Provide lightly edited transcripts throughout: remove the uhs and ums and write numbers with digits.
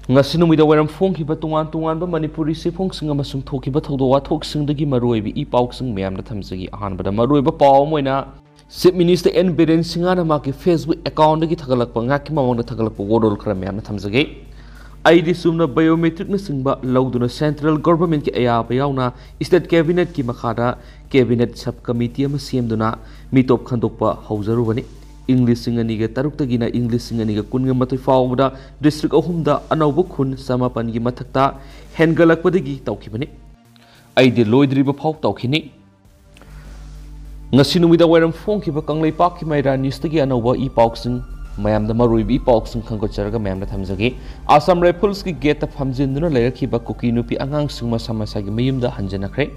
ngasi numida wairam phongkiba tungan tunganba manipuri sifongsinga masung thokiba thodo wathoksingi maroibi I pauksing meyamna thamjagi ahanbada maroiba paw moina Chief Minister N Biren singana maki Facebook account gi thagalakpa ngaki mamangda thagalakpa wodol khara meyamna thamjagi Eidi sumna biometrics na singba louduna central government ki ayaba yaona state cabinet ki makhada cabinet subcommittee ama semduna mitop khandokpa hawjarubani English singani ga taruk tagina English singani ga kunga matoi fawda district ahumda anaubu khun samapan gi mathakta hengalakpadagi tawkhibani Eidi loidriba phaw tawkhini ngasi numida wairam phongkiba kanglei pak ki maira news tagi anauba I pauksing mayamda maroibi pauksing khanggocharaga mayamda thamjagi Assam Rifles ki gate ta phamjinduna leirakhiba kuki nupi angang singma samasagi mayumda hanjanakhre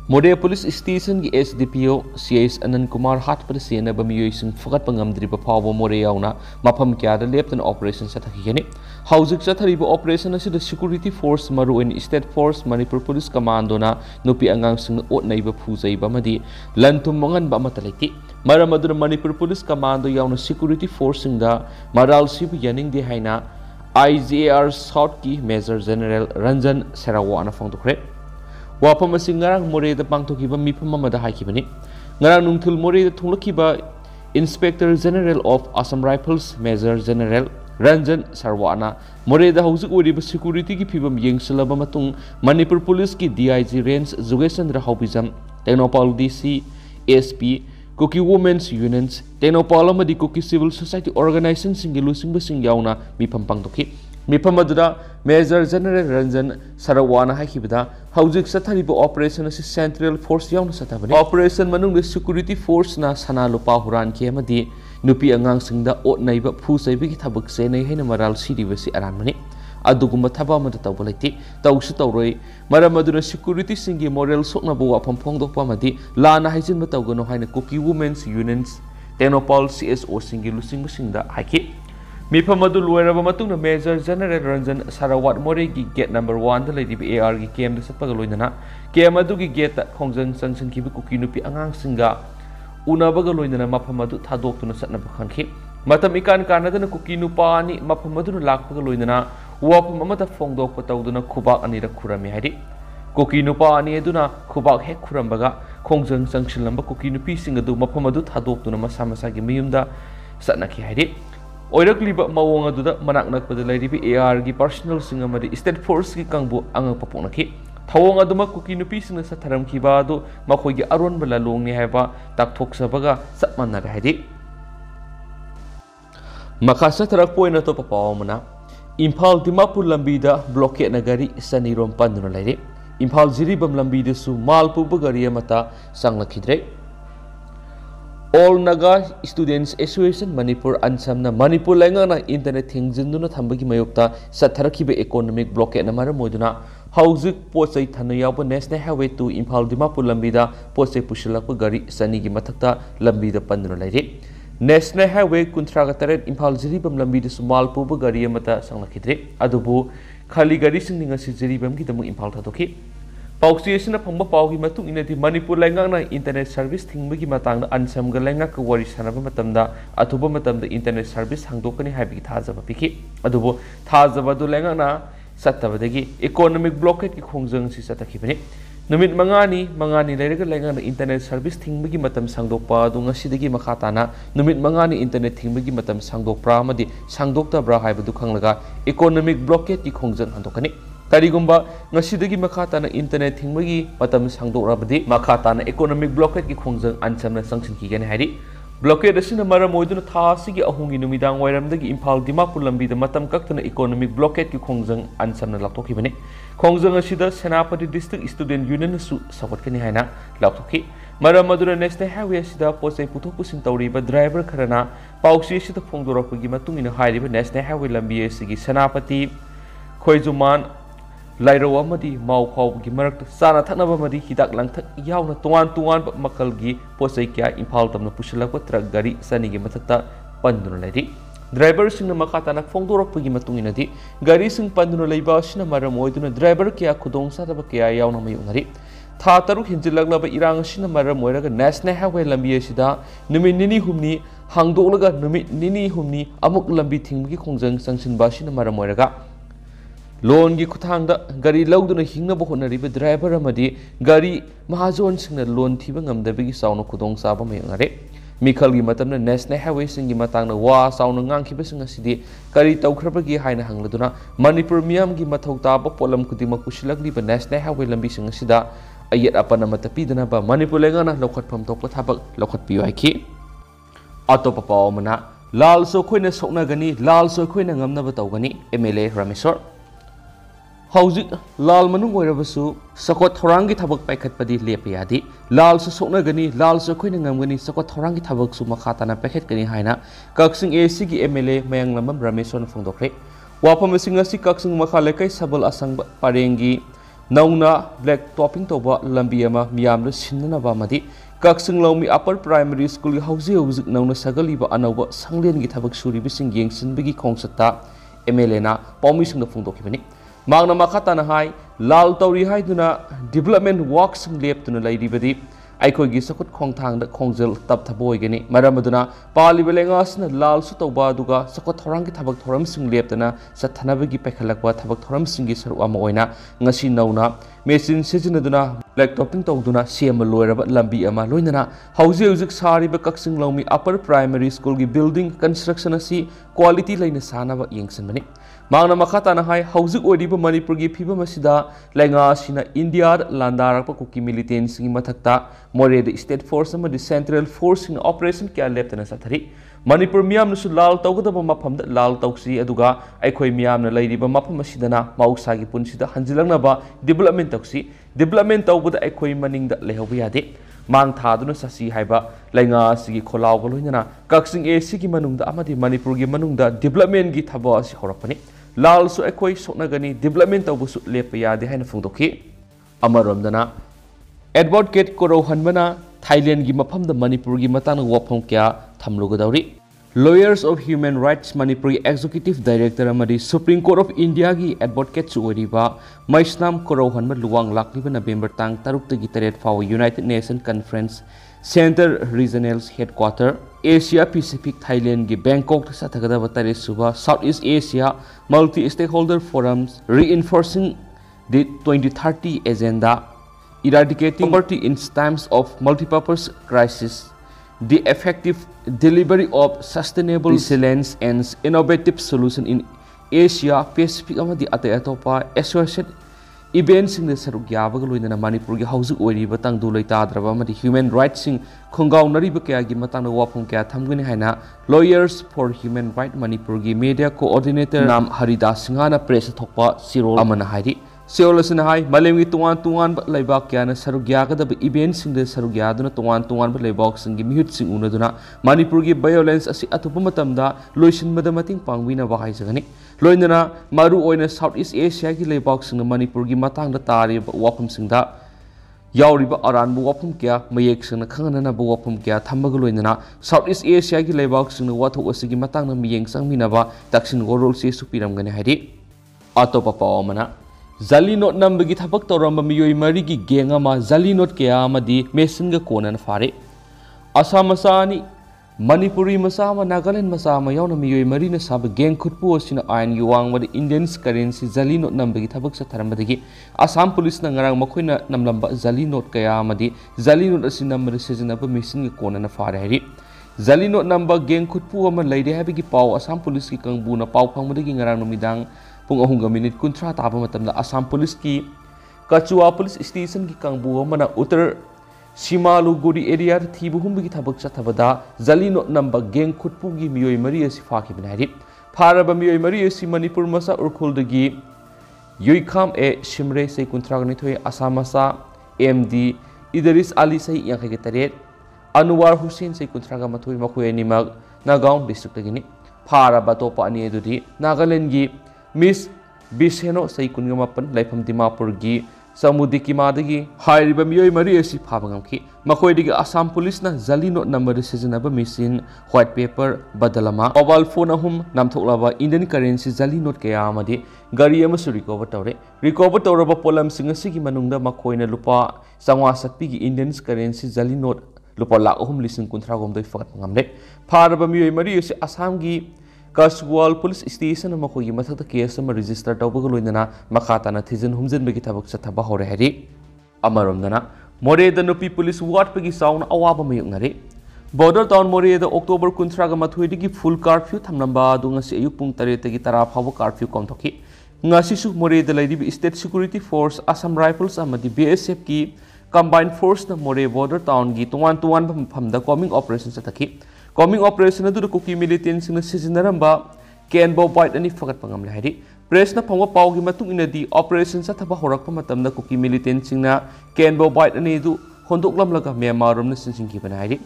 Mode Police Station ki SDPO CS Anand Kumar Hatpada sena bamiyoi sing fakat pangamdri ba phawa more yauna mafam kya da leptan operation sathakigani hauzik sathariba operation asida security force maru in state force Manipur Police Commando na nupi angang sing otnaiba phujai ba madi lantum mangan ba mataliti maramaduna Manipur Police Commando yauna security force singa maral sib yaning de haina IGR South ki Major General Ranjan Serawana phongdukre Wapam asing ngarang more da pangtokiba mipam mamada haikibani ngarang nungthul more da thunglakiba Inspector General of Assam Rifles Major General Ranjan Sarwana more da hauzik uriba security ki phibam yengsilaba matung Manipur Police ki DIG Range Jugesandra Haubizam Technopal DC SP Cookie Women's Unions Technopal amadi Cookie Civil Society Organization singi lusingba sing yauna mipam pangtoki Mipamadura Major General Ranjan Sarawwana haikibada hauzik sathariba operation asi Central Force yauna satabani operation manungda security force na sana lupa huran ki amadi nupi angang singda otnaiba phusaibi ki thabak se nei haina maral siribasi aranmani adugumba thaba amada tawbalaiti tawsu tawroi maramaduna security singi moral sokna bo wafam phongdokpa amadi lana haijinba tawgano haina Cookie Women's Unions Technopal CSO singi lusingba singda haiki Mipamadu Lueraba Matuna Major General Ranjan Sarawat Moregi gate number 1 the lady AR gi KM the Sapagaloina KM gi gate Kongjang Sanction Kibi Kukinupi Angang Singa Unabagaloina Mapamadu Tadok to Satna Bakanki Matam Ikan Canada Kukinupani Mapamadu Lakpagaloina Wapamata Fongdok Patauduna Kubak Anida Kurami Hadi Kukinupani Eduna Kubak Hek Kurambaga Kongjang Sanction Lamba Kukinupi Singadu Mapamadu Tadok to Masamasagi Miunda Satnaki Hadi Oirakliba mawong aduda manak nakpada lairibi AR gi personal singa madi state force gi kangbu ang paponaki thawong aduma kuki nupi singa sa tharam ki ba do makhoi gi aron bala longni haiba takthok sabaga satmanna haidi makasa tharak poina to papawmana Imphal Dimapur lambi da blockade na gari sanirom panduna lairi Imphal jiribam lambi da su malpu bagari mata sanglakidre All Naga Students Association Manipur Ansamna Manipur Langana Internet Thingzinduna Thambagi Mayopta Satharakiba economic blockade na Maramoduna Hauzik Posai Thanayaba National Highway to Imphal Dimapur Lambida Posai Pushilakpa Gari Sanigi Matakta Lambida Panduna Lairi National Highway Kuntragataret Imphal Jiribam Lambida Sumalpuba Gari Mata Sanglakidre Adubu Khali Gari Singing Jiribam Gidamu Imphal Tatoki Pauksiyasina phangba paugi matung inati Manipur laingangna internet service thingmagi matangda ansamga laingak wari sanaba matamda athuba matamda internet service hangdokani habi thajaba piki adubo thajaba du laingangna sattabadagi economic blockade ki khongjang si satakibani numit mangani leiraga laingangna internet service thingmagi matam sangdokpa du ngasidagi makhatana numit mangani internet thingmagi matam sangdokpra amadi sangdokta bra haibadu khanglaga economic blockade ki khongjang handokani Karigumba ngasidagi makhatana internet thingmagi matam sangdorabadi makhatana economic blockade ki khongjang ansamna sangsin ki gani hari blockade asina maram oiduna thasigi ahungi numidang wairamdagi Imphal Dimapur lambi da matam kaktana economic blockade ki khongjang ansamna laktoki bane khongjang asida Senapati district student union su sawatkani haina laktoki maram aduna national highway asida posai puthok pusin tawriba driver kharana pausi asida phongdorakpagi matungina hairiba national highway lambi asigi Senapati Khoijuman Lairo amadi mau khau gi marak sana thanaba madi hidak langthak yauna tuan makal gi posai kya Imphal tamna pusilakpa truck gari sani gi mathakta panduna lairi driver sing na makata nak phongdorak pagi matungina di gari sing panduna leiba sina maram oiduna driver kya khudong sadaba kya yauna mayunari tha taruk hinjilaglaba irang sina maram oiraga national highway lambi asida numit nini humni hangdolaga numit nini humni amuk lambi thinggi khongjang sangsin ba sina maram oiraga loan की खुथांग गाड़ी लौदुना हिंगनब होनरिबा driver अमदी गाड़ी महाजोन सिंगना लोन थीबा ngamdabigi sauna khudong saba mayangare मिखल की मतलब नेशनल हाईवे सिंह की मतंग वा साउन ngang asidi kari tawkhrabagi haina hangladuna manipur miyam gi mathau taba polam kudima pusilagli ba national highway lambi sing asida ayat apana matapidana ba manipur lengana lokhatpham tokpa thabak lokhat piu haiki atopa pawmana lal so khoina sokna gani lal so khoina ngamna ba tawgani MLA Rameswar हौजिक लाल मनुंग ओइरबसु सकot थोरांगी थबक पाइखतपदि लेप यादि लाल सु सोकनगनि लाल सु खोइन ngamgani सकot थोरांगी थबक सु मखाताना पाइखतकनि हाइना Kakching AC की MLA मयंगलम Rameshwar फोंदोखरे वाफम सिंग असि कक्सिंग मखा लेकै सबल असंग पारेंगी नौना ब्लैक टॉपिंग तोबा लंबी अमा मियामनो सिन्ननबा मदि कक्सिंग लौमी अपर प्राइमरी स्कूल हौजिक नौना सगलिबा अनौबा संगलेनगी थबक सुरिबिसिंग येंगसिनबगी खोंगसता MLA ना पौमिसिंग फोंदोखिबनि मांगना मखाताना हाई लाल तौरी हाइदुना डेवलपमेंट वर्क्स लेप्तुना लैरिबदि आइखोगी सकुट खोंथांग खोंजल तपथबोइगनि मरमदुना पालिबा लेंगासना लाल सु तौबा दुगा सकुट थोरांगी थबक थोरमसिंग लेप्तना सथनबगी पैखलकवा थबक थोरमसिंगी सरु अमा ओइना ngasi नौना मेसिन सिजिनदुना ब्लैक टॉपिंग तौदुना सेम लोइरबा लंबी अमा लोइनना हौजिक सारिबा कक्सिंग लौमी अपर प्राइमरी स्कूल की बिल्डिंग कंस्ट्रक्शन असि क्वालिटी लैना सानबा येंगसनबनि मांगना मखाताना हाई हौजिक ओइरिबा मणिपुर की फिबम असिदा लेंगासिना इंडिया लांदारप कुकी मिलिटेंट्स की मथक्ता मोरेद स्टेट फोर्स अमदि सेंट्रल फोर्स इन ऑपरेशन क्या लेप्तना सथरी मणिपुर मियामनसु लाल तौगदबा मफमदा लाल तौसी अदुगा अखोय मियामना लैरिबा मफम असिदना मौसागी पुनसिदा हंजिलंगनबा डेवलपमेंट तौसी डेवलपमेंट तौबदा अखोय मनिंगदा लेहौबा यादे मांग थादुना ससी हाइबा लेंगासिगी खोलावगा लोइनना कक्सिंग एसी की मनुंगदा अमदि मणिपुर की मनुंगदा डेवलपमेंट की थबा असि होरकपनि लाल सु अखोय सोकनगनि डेवलपमेंट तौबसु लेप यादे हाइना फोंदोखि अमरोमदना एडवोकेट कोरौहनबना थाईलैंड की मफमदा मणिपुर की मतंग वफम क्या थमलुगदौरी lawyers of human rights Manipur executive director अमदि सुप्रीम कोर्ट ऑफ इंडिया की एडवोकेट ओइरिबा मैस्नाम कोरौहनब लुवांग लाक्लिबा नवेंबर तांग 3 फाव united nation conference centre regional headquarter Asia Pacific Thailand की बैंकॉक सथगदबा 3 south east Asia multi stakeholder forums reinforcing the 2030 agenda eradicating poverty in times of multipurpose crisis, the effective delivery of sustainable resilience and innovative solution in Asia Pacific amadi atai atopa associated events in the saruk yabaga loinana Manipur gi haujuk oiriba tangdu leitadraba amadi human rights sing khongaunariba kya gi matangna wafum kya thamgani haina lawyers for human right Manipur gi media coordinator nam Haridas Singhana press thokpa sirol amana hairi सेवलसन हाई मलेम की तुआन लेबाक क्या सरुग्यागदब event सिंग सरुग्यादुना तुआन लेबाक सिंग मिहुत सिंग उनदुना मणिपुर की violence असि अतुप मतमदा लोइसिनबदा मतिंग पांगबिना हाइजगनि लोइनना मरु ओइना साउथ ईस्ट एशिया की लेबाक सिंग मणिपुर की मतंगदा तारिब वाफम सिंगदा यावरिबा अरानबु वाफम क्या मयेक सिंग खंगननाबु वाफम क्या थम्बग लोइनना साउथ ईस्ट एशिया की लेबाक सिंग वाथोक असि की मतंगना मियेंग संगमिनाबा दक्षिण गोरोल से सुपिरमगनि हाइदि अतोपा पावमना जाली नोट नंबगी थबक तौरम मियोई मरी की गेंग अमा जाली नोट क्या अमदी मेसिन ग कोनन फारे असम मसानी मणिपुरी मसा अमा नागालैंड मसा अमा यावना मियोई मरी न साब गेंग खुटपु असिना आयन युवांग मद इंडियन करेंसी जाली नोट नंबगी थबक सथरमदगी असम पुलिस न ngarang मखोइना नमलंबा जाली नोट क्या अमदी जाली नोट असि नंबर सिजनब मेसिन ग कोनन फारे हरि जाली नोट नंबर गेंग खुटपु अमा लैदे हाबिगी पाव असम पुलिस की कंगबुना पाव फंगमदगी ngarang नुमिदांग पुंग अहुंगा मिनिट 13 ताबा मतमदा असम पुलिस की कचुआ पुलिस स्टेशन की कांगबु अमना उत्तर सीमालुगुरी एरिया थीबु हुंबगी थबक चथबदा जालिनो नंबर गेंग खुटपु की मियोई मरी असि फाखिबना हारि फारबा मियोई मरी असि मणिपुर मसा उरखुलदगी युइखाम ए सिमरे से 13 असम मसा एमडी इदरिस अली से 38 अनुवार हुसैन से 13 मखोय निमक नागांव डिस्ट्रिक्ट तगिनी फारबा तोपा अनि दुदी नागालैंड की मिस बिसेनो सही कुनगमापन लाइफम दिमापुर की समुदी की मादगी हाइरिबा मियोई मरी असि फाबंगमखि मखोयदिगी असम पुलिस ना जाली नोट नंबर सिजनब मिसिन व्हाइट पेपर बदलमा मोबाइल फोन अहुम नामथोक्लाबा इंडियन करेंसी जाली नोट कया अमदि गाड़ी अमसु रिकवर तौरबा पोलम सिंग असिगी मनुंगदा मखोयना लुपा चंगवा सत्पीगी इंडियन करेंसी जाली नोट लुपा लाख 3 लिसिंग 13 फगत ngamle फारबा मियोई मरी असि असम की Kaswal Police Station Makogi Matata case register Tobagulina, Makatana Tizan Humzin Begitabak Sataba Horehari, Amarumdana, More the Nupi Police Wat Pegi Sound Awaba Mayungari, Border Town More the October Kuntraga Matuidi full curfew Tamnamba Dungas Ayupung Taretagi Tara Power curfew Kontoki, Nasisu More the Lady State Security Force, Assam Rifles Amadi BSF Ki, Combined Force na More Border Town Gi, 1-to-1 from the coming operations at Taki. Coming operation to the cookie militants in the season Naramba, can bow bite any forget Pangam Lady. Press na Panga Paugi Matung in the operations at Tabahorakamatam, the cookie militants in the can bow bite any do Hondoklam Laga Memarum, the sensing keep an idea.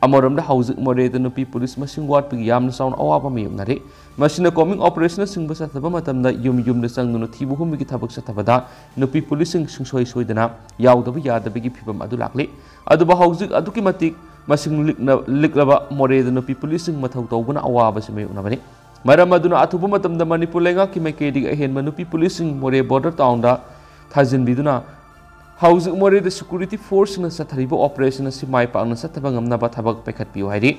Amorum the house more than the people is machine what Yam sound Awaba Nari. Machine coming operation singles at the Bamatam that Yum the Sang no Tibu whom we get Tabak Satabada, no people listening Shoi Swidana, Yaw the Via the big people Madulakli. Aduba house Adukimatic. Masing liklaba more than the people listening Matauana Awabas Mayunabani. Maramaduna Atubumatam the Manipulenga Kimaki ahead Manupi policing more border town da Tazin Biduna. House more the security force in a Sataribo operation as my partner Satabangam Nabatabak Pekat Piohidi.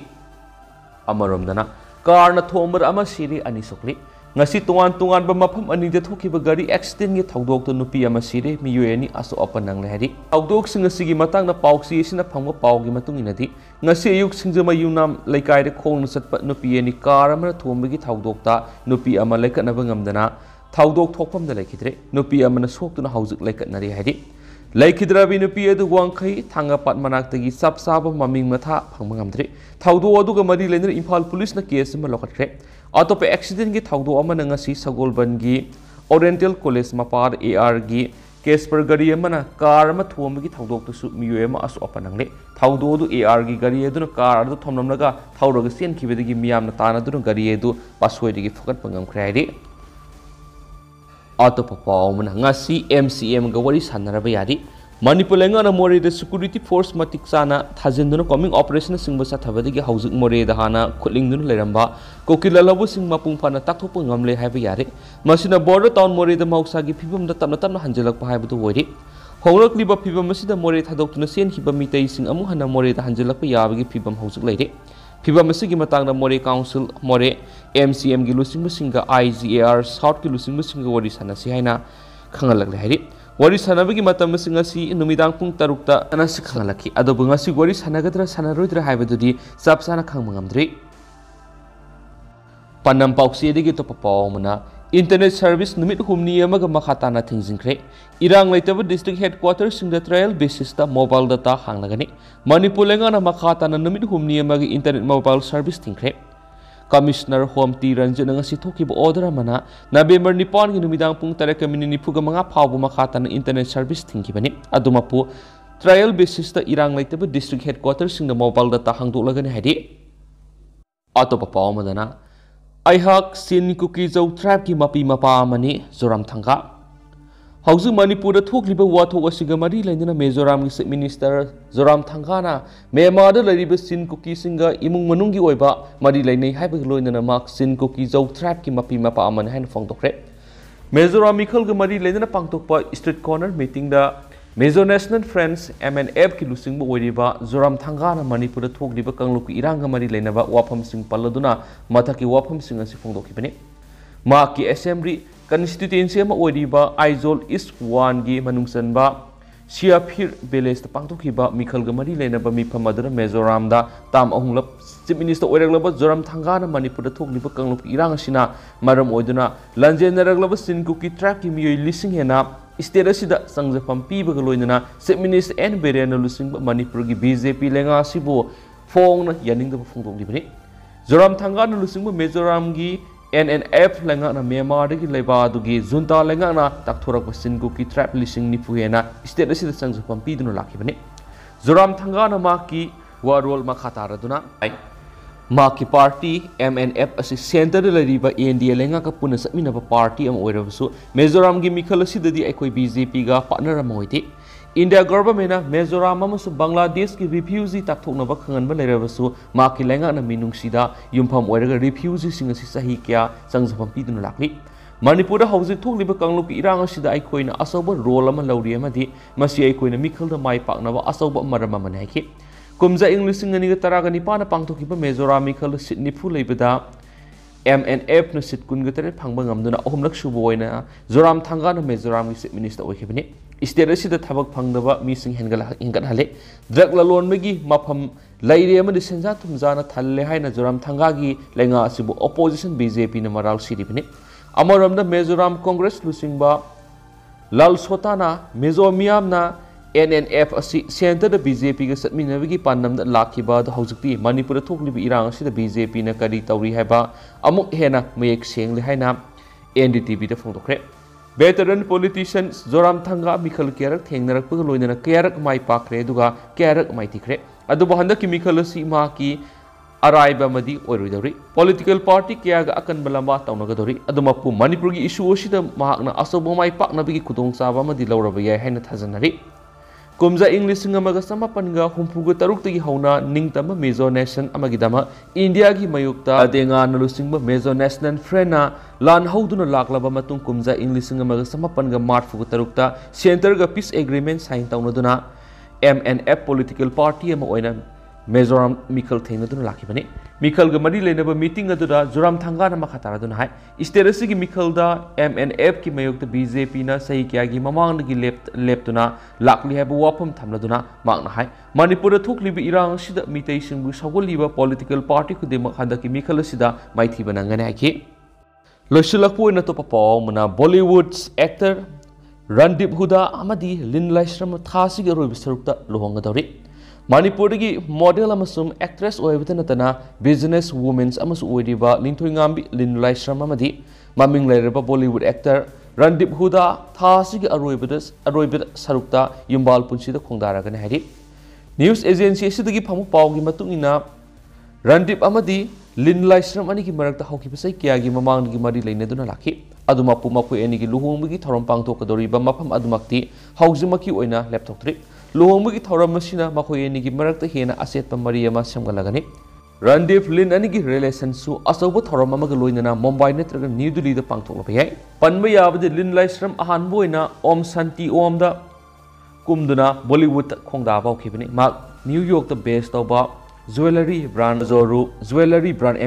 Amaramdana, Karna Tomber Amasiri Anisokli. Ngasi tuan ba mafam ani de thoki ba gari accident nge thaudok to nupi ama sire mi yueni aso open nang lehari thaudok sing asigi matang na pauksi sina phangwa paugi matung inadi ngasi ayuk singjama yunam laikai de khong satpa nupi eni car ama thombagi thaudok ta nupi ama laikat na bangamdana thaudok thokpam da laikidre nupi ama na soktuna haujik laikat nari hadi laikidra bi nupi adu wangkhai thanga pat manaktagi sab sab maming matha phangmangamdre thaudo adu ga mari lener Imphal police na case ma lokatre Atop accident ki thaudo amana ngasi Sagolban gi Oriental College mapar AR gi case per gari amana car ma thom gi thaudok tu su miyo ma asu apanangle thaudo du AR gi gari edu car du thomnam laga thauro ga sen khibedi gi miyam na tana du gari edu paswoi gi fokat pangam khraidi atop paw mana ngasi MCM ga wari sanaraba yadi Manipulenga na more the security force matiksana thajinduna coming operation singba sathabadi housing more the hana khutling dun leramba kokila labu sing mapung phana takthop ngamle haiba yare masina border town more the mausa gi phibam da tamna tamna hanjalak pa haibu wori hongrakli ba phibam masida more thadokna sen khiba mitei sing amu hana more the hanjalak pa yabagi phibam housing leire phibam masigi matang na more council more MCM gi lusing singa IGAR south gi lusing singa wori sanasi haina khangalak leire Wari sanabagi matam singasi numidang pung tarukta anasi khangalaki adobu ngasi wari sanagadra sanaroidra haibadudi sapsana khangmangamdri Panam pauksi digi to papawmana internet service numit humni amaga makhatana thingjingkre irang laitaba district headquarters sing the trial basis ta mobile data hanglagani Manipulenga na makhatana numit humni amaga internet mobile service thingkre Commissioner Home T. Ranjan ng sitokibo order mana November 9 ginumidang pung tareka mininipuga mga paubo makata ng internet service tingkibani adumapu trial basis ta irang laitaba district headquarters sing the mobile data hangdulagan hadi ato papaw madana aihak sin cookie zo trap ki mapi mapa mani zoram thanga Hauzu Manipur thokliba wathok asiga mari lainana Mizoram gi minister Zoram Thangana mema da lariba sin cookie singa imung manungi oiba mari lainai haiba loinana mak sin cookie zo trap ki mapi mapa aman hain phongtokre Mizoram mikhal ga mari lainana pangtokpa street corner meeting da Mizo National Friends MNF ki lusingba oiriba Zoram Thangana Manipur thokliba kangluki iranga mari lainaba wafam sing palladuna mathaki wafam singa si phongdokibani Maki assembly constituency ama oiriba Aizol East 1 gi manungsanba Siapir village ta pangtokhiba mikhal ga mari leinaba mifam aduna Mizoram da tam ahunglap chief minister oiraglaba Zoram Thangana Manipur da thokliba kanglup irang asina maram oiduna lanjenaraglaba sinkuki track ki miyoi lising hena state asida sangjapam piba ga loinana chief minister N Biren lusing Manipur gi BJP lenga sibo phong na yaning da phongdokibani Zoram Thangana lusing Mizoram gi NNF lenga na Myanmar dagi leiba dugi junta lenga na takthora question ko ki trap lising ni puhena state asida sangju pampi dunu lakibani Zoram Thangana maki warol makhatara duna maki party MNF asi center lariba NDA lenga ka puna samina party am oirabusu Mizoram gi mikhal asida di ekoi BJP ga partner amoiti India government Mizoram amasu Bangladesh ki refugee takthokna ba khanganba leirabasu maki lenga na minungsida yumpham oiraga refugee singa si sahi kya sangjapam piduna lakli Manipur hausi thokliba kangluki irang asida aikoina asoba role ama lauri amadi masi aikoina mikhalda mai paknaba asoba marama manaki kumza English ngani ga taraga nipana pangthokiba Mizoram mikhal nifu leibada MNF na sit kun gatre phangba ngamduna ahumlak subo oina Zoram Thanga na Mizoram gi minister oikibini state asida thabak phangdaba mi sing hengat hale drug lalon megi mafam laire amadi senja thumjana thalle haina Zoram Thanga gi lenga asibu opposition BJP na maral siribini amaramda Mizoram Congress lusingba Lal Sotana Mizomiam na NNF asi center da BJP ga satminabigi pannam da lakhiba da haujukti Manipur thoklibi irang asi da BJP na kari tawri haiba amuk hena mayek seng le haina NDTV da phongdokre veteran politicians Zoram Thanga Mikhal Kerak thengnarak pag loinana Kerak mai pakre duga Kerak mai tikre aduba handaki Mikhal asi ma ki araiba madi oiroidori political party kya ga akan balamba tawnagadori adumapu Manipur gi issue osida mahakna asobo mai paknabigi kudong saba madi lauraba yai haina thajanari Kumza English ngamaga samapanga humpuga taruk tagi hauna ningtama Mezo Nation amagidama India gi mayukta adenga nalusingba Mezo National Frena lan hauduna laklaba matung kumza English ngamaga samapanga marfuga tarukta center ga peace agreement sign tawnaduna MNF political party ama oina Mizoram Mikhal thengaduna lakibani Mikhal ga mari lenaba meeting adura Zoram Thanga na makataraduna hai isterasi gi Mikhal da MNF ki mayukta BJP na sahi kya gi mamang gi leptuna lakli haibu wapam thamladuna magna hai Manipur thoklibi irang sida mitei singbu sagoliba political party khudema handaki Mikhal sida maithi banangane hai ki losilakpu na to papaw muna Bollywood's actor Randip Huda amadi Lin Laishram thasi ga roibi sarukta lohongadori Manipur gi model amasum actress oibata natana business women amasu oiriba Linthoingambi Lin Laishram amadi maming lairaba Bollywood actor Randip Huda thasi ga aroibada sarukta yumbal punsida khongdaragane hari news agency asidagi phamu pawgi matungina Randip amadi Lin Laishram ani gi marakta hawki pasai kya gi mamang gi mari leinaduna lakhi aduma pumapu eni gi luhongbi thorom pangthokadoriba mafam adumakti hawjimaki oina laptop Luhongbi thoram masina makhoi ni gi marakta hena asetpa mari ama samgalagani Randip Lin ani gi relation su asobo thoram ama ga loinana Mumbai netraga New Delhi da pangthokla yai panba yabade Lin Laishram ahan boina Om Shanti Om da kumduna Bollywood khongda baw khibani ma New York da based oba jewelry brand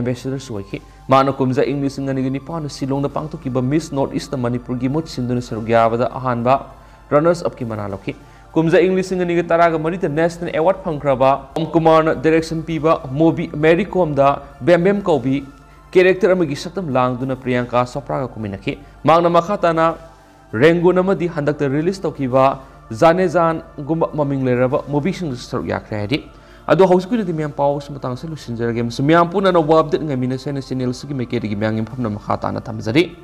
ambassador suiki mana kumza English ngani gi nipan Silong da pangthokiba Miss North East Manipur gi mut sinduna sarugya ahan ba runners up ki manaloki Kumza English ngani ga taraga marita national award phangkraba Om Kumar direction piba movie Mary Kom da bem kobi character amagi saktam langduna Priyanka Chopra ga kuminaki mangna makhatana Rengo namadi handakta release tokiba Jane Jan gumba maming leraba movie sing saruk yakre hadi ado hauskuna di miam paw sumatang sa lusinjarage miam puna no update ngamina sena channel sigi mekeri gi miang impham na makhatana thamjari